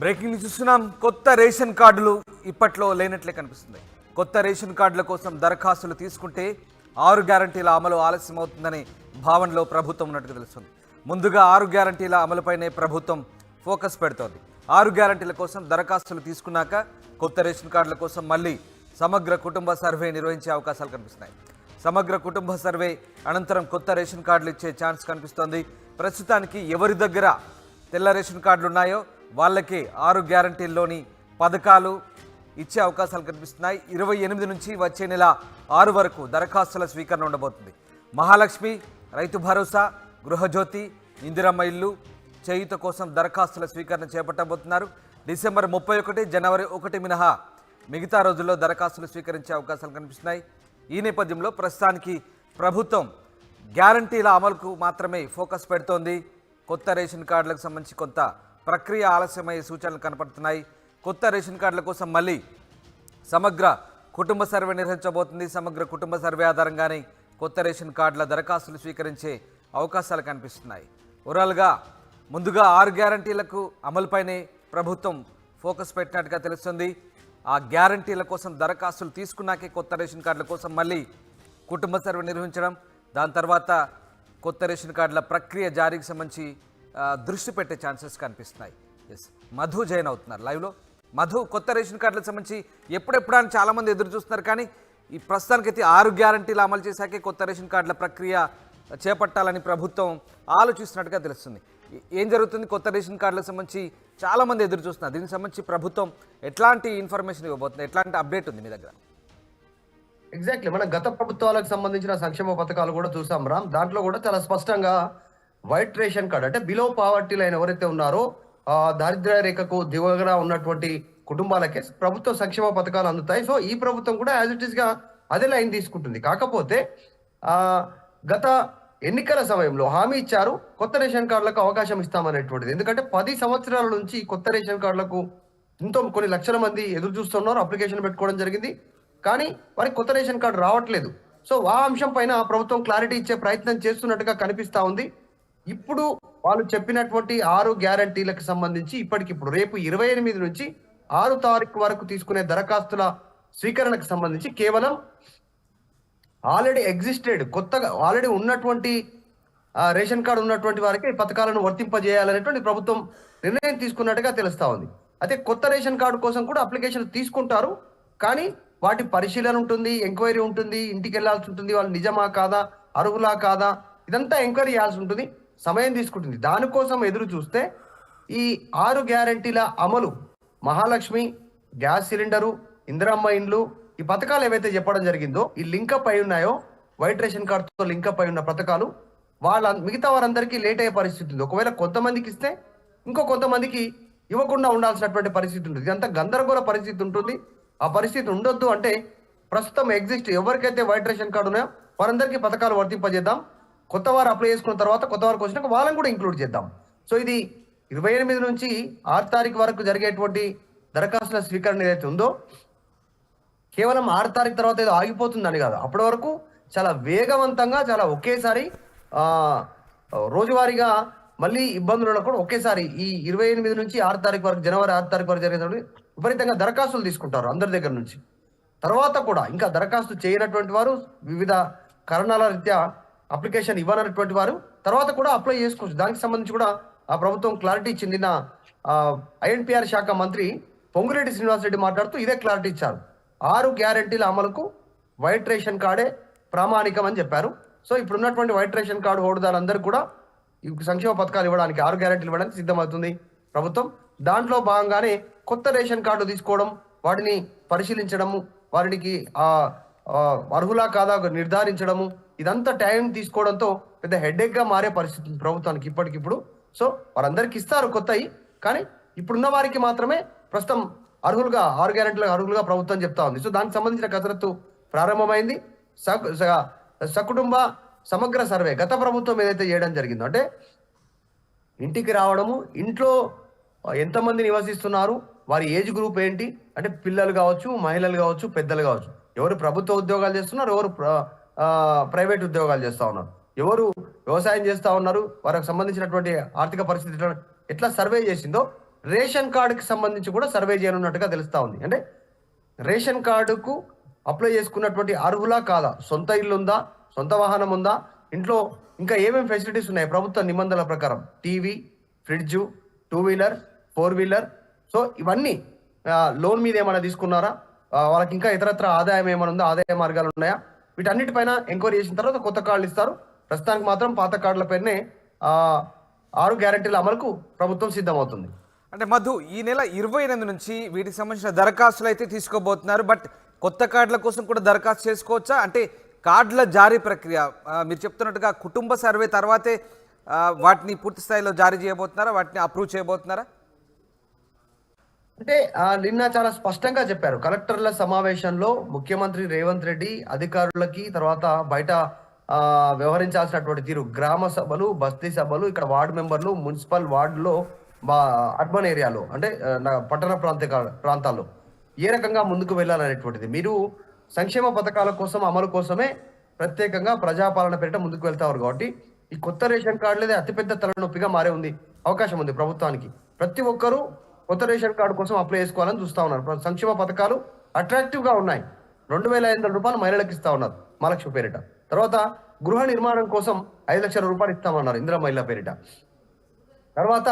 Breaking news చూస్తున్నాం. కొత్త ration కార్డులు ఇప్పట్లో లేనట్లే కనిపిస్తుంది. కొత్త రేషన్ కార్డుల కోసం దరఖాస్తులు తీసుకుంటే 6 గ్యారంటీల అమలు ఆలస్యం అవుతుందనే భావనలో ప్రభుత్వం ఉన్నట్టుగా తెలుస్తుంది. ముందుగా 6 గ్యారంటీల అమలుపైనే ప్రభుత్వం ఫోకస్ పెడుతోంది. 6 గ్యారంటీల కోసం దరఖాస్తులు తీసుకున్నాక కొత్త రేషన్ కార్డుల కోసం మళ్ళీ సమగ్ర కుటుంబ సర్వే నిర్వహించే అవకాశాలు కనిపిస్తున్నాయి. సమగ్ర కుటుంబ సర్వే అనంతరం కొత్త రేషన్ కార్డులు ఇచ్చే ఛాన్స్ కనిపిస్తోంది. ప్రస్తుతానికి ఎవరి దగ్గర తెల్ల రేషన్ కార్డులు ఉన్నాయో వాళ్ళకి 6 గ్యారంటీల్లోని పథకాలు ఇచ్చే అవకాశాలు కనిపిస్తున్నాయి. 28 నుంచి వచ్చే నెల 6 వరకు దరఖాస్తుల స్వీకరణ ఉండబోతుంది. మహాలక్ష్మి, రైతు భరోసా, గృహజ్యోతి, ఇందిరమ్మ ఇల్లు, చేయూత కోసం దరఖాస్తుల స్వీకరణ చేపట్టబోతున్నారు. డిసెంబర్ 31, జనవరి 1 మినహా మిగతా రోజుల్లో దరఖాస్తులు స్వీకరించే అవకాశాలు కనిపిస్తున్నాయి. ఈ నేపథ్యంలో ప్రస్తుతానికి ప్రభుత్వం గ్యారంటీల అమలుకు మాత్రమే ఫోకస్ పెడుతోంది. కొత్త రేషన్ కార్డులకు సంబంధించి కొంత ప్రక్రియ ఆలస్యమయ్యే సూచనలు కనపడుతున్నాయి. కొత్త రేషన్ కార్డుల కోసం మళ్ళీ సమగ్ర కుటుంబ సర్వే నిర్వహించబోతుంది. సమగ్ర కుటుంబ సర్వే ఆధారంగానే కొత్త రేషన్ కార్డుల దరఖాస్తులు స్వీకరించే అవకాశాలు కనిపిస్తున్నాయి. ఓవరాల్గా ముందుగా 6 గ్యారంటీలకు అమలుపైనే ప్రభుత్వం ఫోకస్ పెట్టినట్టుగా తెలుస్తుంది. ఆ గ్యారంటీల కోసం దరఖాస్తులు తీసుకున్నాకే కొత్త రేషన్ కార్డుల కోసం మళ్ళీ కుటుంబ సర్వే నిర్వహించడం, దాని తర్వాత కొత్త రేషన్ కార్డుల ప్రక్రియ జారీకి సంబంధించి దృష్టి పెట్టే ఛాన్సెస్ కనిపిస్తున్నాయి. ఎస్, మధు జాయిన్ అవుతున్నారు లైవ్లో. మధు, కొత్త రేషన్ కార్డులకు సంబంధించి ఎప్పుడెప్పుడు అని చాలామంది ఎదురు చూస్తున్నారు, కానీ ఈ ప్రస్తుతానికైతే 6 గ్యారంటీలు అమలు చేశాకే కొత్త రేషన్ కార్డుల ప్రక్రియ చేపట్టాలని ప్రభుత్వం ఆలోచిస్తున్నట్టుగా తెలుస్తుంది. ఏం జరుగుతుంది? కొత్త రేషన్ కార్డులకు సంబంధించి చాలామంది ఎదురు చూస్తున్నారు. దీనికి సంబంధించి ప్రభుత్వం ఎట్లాంటి ఇన్ఫర్మేషన్ ఇవ్వబోతుంది? ఎట్లాంటి అప్డేట్ ఉంది మీ దగ్గర? ఎగ్జాక్ట్లీ, మనం గత ప్రభుత్వాలకు సంబంధించిన సంక్షేమ పథకాలు కూడా చూసాం రామ్. దాంట్లో కూడా చాలా స్పష్టంగా వైట్ రేషన్ కార్డ్ అంటే బిలో పావర్టీ లైన్ ఎవరైతే ఉన్నారో దారిద్ర్య రేఖకు దిగువగా ఉన్నటువంటి కుటుంబాలకే ప్రభుత్వ సంక్షేమ పథకాలు అందుతాయి. సో ఈ ప్రభుత్వం కూడా యాజ్ ఇట్ ఈస్ గా అదే లైన్ తీసుకుంటుంది. కాకపోతే గత ఎన్నికల సమయంలో హామీ ఇచ్చారు కొత్త రేషన్ కార్డులకు అవకాశం ఇస్తామనేటువంటిది. ఎందుకంటే 10 సంవత్సరాల నుంచి కొత్త రేషన్ కార్డులకు ఎంతో కొన్ని లక్షల మంది ఎదురు చూస్తున్నారు, అప్లికేషన్ పెట్టుకోవడం జరిగింది, కానీ వారికి కొత్త రేషన్ కార్డు రావట్లేదు. సో ఆ అంశం పైన ప్రభుత్వం క్లారిటీ ఇచ్చే ప్రయత్నం చేస్తున్నట్టుగా కనిపిస్తా ఉంది. ఇప్పుడు వాళ్ళు చెప్పినటువంటి 6 గ్యారంటీలకు సంబంధించి ఇప్పటికిప్పుడు రేపు 28 నుంచి 6 తారీఖు వరకు తీసుకునే దరఖాస్తుల స్వీకరణకు సంబంధించి కేవలం ఆల్రెడీ కొత్తగా ఆల్రెడీ ఉన్నటువంటి రేషన్ కార్డు ఉన్నటువంటి వారికి పథకాలను వర్తింపజేయాలనేటువంటి ప్రభుత్వం నిర్ణయం తీసుకున్నట్టుగా తెలుస్తా ఉంది. అయితే కొత్త రేషన్ కార్డు కోసం కూడా అప్లికేషన్ తీసుకుంటారు, కానీ వాటి పరిశీలన ఉంటుంది, ఎంక్వైరీ ఉంటుంది, ఇంటికి వెళ్లాల్సి ఉంటుంది, వాళ్ళు నిజమా కాదా, అర్హులా కాదా, ఇదంతా ఎంక్వైరీ చేయాల్సి ఉంటుంది, సమయం తీసుకుంటుంది. దానికోసం ఎదురు చూస్తే ఈ 6 గ్యారంటీల అమలు, మహాలక్ష్మి, గ్యాస్ సిలిండరు, ఇందిరమ్మ ఇండ్లు, ఈ పథకాలు ఏవైతే చెప్పడం జరిగిందో ఈ లింకప్ అయి ఉన్నాయో వైట్ రేషన్ కార్డుతో లింకప్ అయి ఉన్న పథకాలు మిగతా వారందరికీ లేట్ అయ్యే పరిస్థితి ఉంది. ఒకవేళ కొంతమందికి ఇస్తే ఇంకో కొంతమందికి ఇవ్వకుండా ఉండాల్సినటువంటి పరిస్థితి ఉంటుంది. ఇదంతా గందరగోళ పరిస్థితి ఉంటుంది. ఆ పరిస్థితి ఉండొద్దు అంటే ప్రస్తుతం ఎవరికైతే వైట్ రేషన్ కార్డు ఉన్నాయో వారందరికీ పథకాలు వర్తింపజేద్దాం. కొత్త వారు అప్లై చేసుకున్న తర్వాత కొత్త వారికి వచ్చినాక వాళ్ళని కూడా ఇంక్లూడ్ చేద్దాం. సో ఇది 28 నుంచి 6 తారీఖు వరకు జరిగేటువంటి దరఖాస్తుల స్వీకరణ ఏదైతే ఉందో కేవలం 6 తారీఖు తర్వాత ఏదో ఆగిపోతుందని కాదు, అప్పటి వరకు చాలా వేగవంతంగా చాలా ఒకేసారి రోజువారీగా మళ్ళీ ఇబ్బందులు కూడా ఒకేసారి ఈ 28 నుంచి 6 తారీఖు వరకు, జనవరి 6 తారీఖు వరకు జరిగేటప్పుడు విపరీతంగా దరఖాస్తులు తీసుకుంటారు అందరి దగ్గర నుంచి. తర్వాత కూడా ఇంకా దరఖాస్తు చేయనటువంటి వారు, వివిధ కారణాల రీత్యా అప్లికేషన్ ఇవ్వనటువంటి వారు తర్వాత కూడా అప్లై చేసుకోవచ్చు. దానికి సంబంధించి కూడా ఆ ప్రభుత్వం క్లారిటీ ఇచ్చింది. నా ఐఎన్పిఆర్ శాఖ మంత్రి పొంగులేటి శ్రీనివాసరెడ్డి మాట్లాడుతూ ఇదే క్లారిటీ ఇచ్చారు. 6 గ్యారంటీల అమలుకు వైట్ రేషన్ కార్డే ప్రామాణికం అని చెప్పారు. సో ఇప్పుడున్నటువంటి వైట్ రేషన్ కార్డు హోల్డర్లందరూ కూడా ఈ సంక్షేమ పథకాలు ఇవ్వడానికి, 6 గ్యారంటీలు ఇవ్వడానికి సిద్ధమవుతుంది ప్రభుత్వం. దాంట్లో భాగంగానే కొత్త రేషన్ కార్డు తీసుకోవడం, వాటిని పరిశీలించడము, వారికి అర్హులా కాదా నిర్ధారించడము, ఇదంతా టైం తీసుకోవడంతో పెద్ద హెడేక్గా మారే పరిస్థితి ప్రభుత్వానికి ఇప్పటికిప్పుడు. సో వారందరికి ఇస్తారు కొత్తవి, కానీ ఇప్పుడున్న వారికి మాత్రమే ప్రస్తుతం అర్హులుగా 6 గ్యారెంటీలకు అర్హులుగా ప్రభుత్వం చెప్తా ఉంది. సో దానికి సంబంధించిన కసరత్తు ప్రారంభమైంది. సకుటుంబ సమగ్ర సర్వే గత ప్రభుత్వం ఏదైతే చేయడం జరిగిందో అంటే ఇంటికి రావడము, ఇంట్లో ఎంతమంది నివసిస్తున్నారు, వారి ఏజ్ గ్రూప్ ఏంటి, అంటే పిల్లలు కావచ్చు, మహిళలు కావచ్చు, పెద్దలు కావచ్చు, ఎవరు ప్రభుత్వ ఉద్యోగాలు చేస్తున్నారు, ఎవరు ప్రైవేట్ ఉద్యోగాలు చేస్తూ ఉన్నారు, ఎవరు వ్యవసాయం చేస్తూ ఉన్నారు, వారికి సంబంధించినటువంటి ఆర్థిక పరిస్థితి ఎట్లా సర్వే చేసిందో రేషన్ కార్డుకి సంబంధించి కూడా సర్వే చేయనున్నట్టుగా తెలుస్తా ఉంది. అంటే రేషన్ కార్డుకు అప్లై చేసుకున్నటువంటి అర్హులా కాదా, సొంత ఇల్లు ఉందా, సొంత వాహనం ఉందా, ఇంట్లో ఇంకా ఏమేమి ఫెసిలిటీస్ ఉన్నాయి ప్రభుత్వ నిబంధనల ప్రకారం, TV, fridge, 2 wheeler, 4 wheeler, so ఇవన్నీ లోన్ మీద ఏమైనా తీసుకున్నారా, వాళ్ళకి ఇంకా ఇతరత్ర ఆదాయం ఏమైనా ఉందా, ఆదాయ మార్గాలు ఉన్నాయా, వీటన్నిటిపైన ఎంక్వైరీ చేసిన తర్వాత కొత్త కార్డులు ఇస్తారు. ప్రస్తుతానికి మాత్రం పాత కార్డుల పేరునే 6 గ్యారెంటీల అమలుకు ప్రభుత్వం సిద్ధమవుతుంది. అంటే మధు, ఈ నెల 28 నుంచి వీటికి సంబంధించిన దరఖాస్తులు అయితే తీసుకోబోతున్నారు. బట్ కొత్త కార్డుల కోసం కూడా దరఖాస్తు చేసుకోవచ్చా? అంటే కార్డుల జారీ ప్రక్రియ మీరు చెప్తున్నట్టుగా కుటుంబ సర్వే తర్వాతే వాటిని పూర్తి స్థాయిలో జారీ చేయబోతున్నారా, వాటిని అప్రూవ్ చేయబోతున్నారా? అంటే నిన్న చాలా స్పష్టంగా చెప్పారు కలెక్టర్ల సమావేశంలో ముఖ్యమంత్రి రేవంత్ రెడ్డి అధికారులకి, తర్వాత బయట వ్యవహరించాల్సినటువంటి తీరు, గ్రామ సభలు, బస్తీ సభలు, ఇక్కడ వార్డు మెంబర్లు, మున్సిపల్ వార్డులో, అర్బన్ ఏరియాలో అంటే పట్టణ ప్రాంతాల్లో ఏ రకంగా ముందుకు వెళ్ళాలనేటువంటిది, మీరు సంక్షేమ పథకాల కోసం అమలు కోసమే ప్రత్యేకంగా ప్రజాపాలన పేరిట ముందుకు వెళ్తారు. కాబట్టి ఈ కొత్త రేషన్ కార్డులదే అతిపెద్ద తలనొప్పిగా మారే అవకాశం ఉంది ప్రభుత్వానికి. ప్రతి ఒక్కరూ కొత్త రేషన్ కార్డు కోసం అప్లై చేసుకోవాలని చూస్తా ఉన్నారు. సంక్షేమ పథకాలు అట్రాక్టివ్ గా ఉన్నాయి. 2,500 రూపాయలు మహిళలకు ఇస్తా ఉన్నారు మహాలక్ష్మి పేరిట. తర్వాత గృహ నిర్మాణం కోసం 5 లక్షల రూపాయలు ఇస్తామన్నారు ఇందిరా మహిళ పేరిట. తర్వాత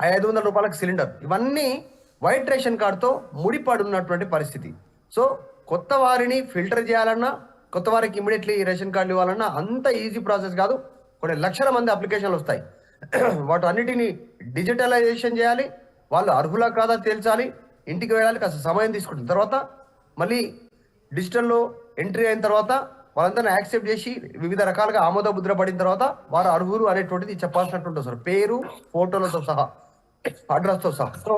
500 రూపాయలకు సిలిండర్. ఇవన్నీ వైట్ రేషన్ కార్డుతో ముడిపడి ఉన్నటువంటి పరిస్థితి. సో కొత్త వారిని ఫిల్టర్ చేయాలన్నా, కొత్త వారికి ఇమీడియట్లీ రేషన్ కార్డు ఇవ్వాలన్నా అంత ఈజీ ప్రాసెస్ కాదు. కొన్ని లక్షల మంది అప్లికేషన్లు వస్తాయి. వాటి అన్నిటిని డిజిటలైజేషన్ చేయాలి, వాళ్ళు అర్హులా కాదా తేల్చాలి, ఇంటికి వెళ్ళాలి, కాస్త సమయం తీసుకుంటుంది. తర్వాత మళ్ళీ డిజిటల్లో ఎంట్రీ అయిన తర్వాత వాళ్ళందరినీ యాక్సెప్ట్ చేసి వివిధ రకాలుగా ఆమోద ముద్ర పడిన తర్వాత వారు అర్హులు అనేటువంటిది చెప్పాల్సినటువంటి సార్, పేరు, ఫోటోలతో సహా, అడ్రస్తో సహా. సో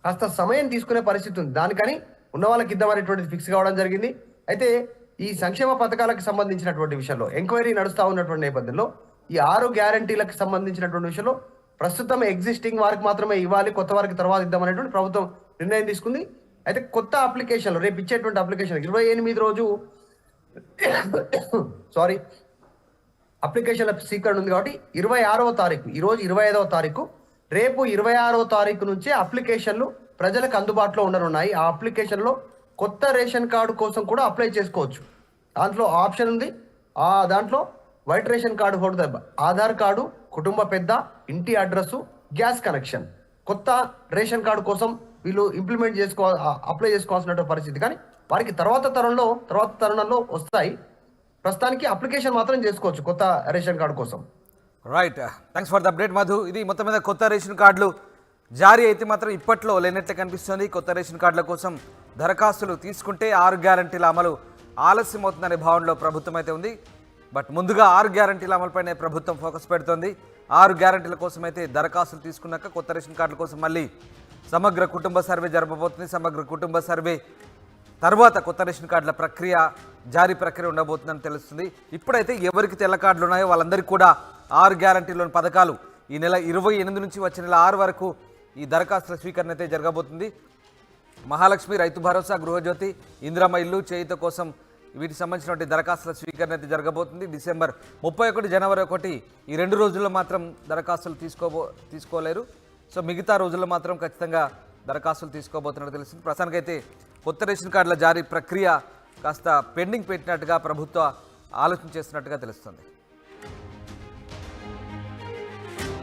కాస్త సమయం తీసుకునే పరిస్థితి ఉంది. దానికని ఉన్న వాళ్ళకి ఇద్దామనేటువంటిది ఫిక్స్ కావడం జరిగింది. అయితే ఈ సంక్షేమ పథకాలకు సంబంధించినటువంటి విషయంలో ఎంక్వైరీ నడుస్తూ ఉన్నటువంటి నేపథ్యంలో ఈ 6 గ్యారంటీలకు సంబంధించినటువంటి విషయంలో ప్రస్తుతం ఎగ్జిస్టింగ్ వారికి మాత్రమే ఇవ్వాలి, కొత్త వారికి తర్వాత ఇద్దామనేటువంటి ప్రభుత్వం నిర్ణయం తీసుకుంది. అయితే కొత్త అప్లికేషన్లు, రేపు ఇచ్చేటువంటి అప్లికేషన్ 28 రోజు అప్లికేషన్ల స్వీకరణ ఉంది. కాబట్టి 26వ తారీఖు, ఈరోజు 25వ తారీఖు, రేపు 26వ తారీఖు నుంచే అప్లికేషన్లు ప్రజలకు అందుబాటులో ఉండనున్నాయి. ఆ అప్లికేషన్లో కొత్త రేషన్ కార్డు కోసం కూడా అప్లై చేసుకోవచ్చు. దాంట్లో ఆప్షన్ ఉంది. దాంట్లో white ration card holder, Aadhaar card, కుటుంబ పెద్ద, ఇంటి అడ్రస్సు, గ్యాస్ కనెక్షన్. కొత్త రేషన్ కార్డు కోసం వీళ్ళు అప్లై చేసుకోవాల్సిన పరిస్థితి. కానీ వారికి తర్వాత తరుణంలో వస్తాయి. ప్రస్తుతానికి అప్లికేషన్ మాత్రం చేసుకోవచ్చు కొత్త రేషన్ కార్డు కోసం. Right, thanks for the update Madhu. ఇది మొత్తం మీద కొత్త రేషన్ కార్డులు జారీ అయితే మాత్రం ఇప్పట్లో లేనట్లే కనిపిస్తుంది. కొత్త రేషన్ కార్డుల కోసం దరఖాస్తులు తీసుకుంటే 6 గ్యారంటీల అమలు ఆలస్యం అవుతుందనే భావనలో ప్రభుత్వం అయితే ఉంది. బట్ ముందుగా 6 గ్యారంటీల అమలుపైనే ప్రభుత్వం ఫోకస్ పెడుతోంది. 6 గ్యారంటీల కోసం అయితే దరఖాస్తులు తీసుకున్నాక కొత్త రేషన్ కార్డుల కోసం మళ్ళీ సమగ్ర కుటుంబ సర్వే జరగబోతుంది. సమగ్ర కుటుంబ సర్వే తర్వాత కొత్త రేషన్ కార్డుల జారీ ప్రక్రియ ఉండబోతుందని తెలుస్తుంది. ఇప్పుడైతే ఎవరికి తెల్ల కార్డులు ఉన్నాయో వాళ్ళందరికీ కూడా 6 గ్యారంటీలోని పథకాలు ఈ నెల 28 నుంచి వచ్చే నెల 6 వరకు ఈ దరఖాస్తుల స్వీకరణ అయితే జరగబోతుంది. మహాలక్ష్మి, రైతు భరోసా, గృహజ్యోతి, ఇందిరమ్మ ఇల్లు, చేయుత కోసం వీటికి సంబంధించినటువంటి దరఖాస్తుల స్వీకరణ అయితే జరగబోతుంది. డిసెంబర్ 31, జనవరి 1 ఈ 2 రోజుల్లో మాత్రం దరఖాస్తులు తీసుకోలేరు. సో మిగతా రోజుల్లో మాత్రం ఖచ్చితంగా దరఖాస్తులు తీసుకోబోతున్నట్టు తెలుస్తుంది. ప్రస్తుతానికైతే కొత్త రేషన్ కార్డుల జారీ ప్రక్రియ కాస్త పెండింగ్ పెట్టినట్టుగా ప్రభుత్వం ఆలోచన చేస్తున్నట్టుగా తెలుస్తుంది.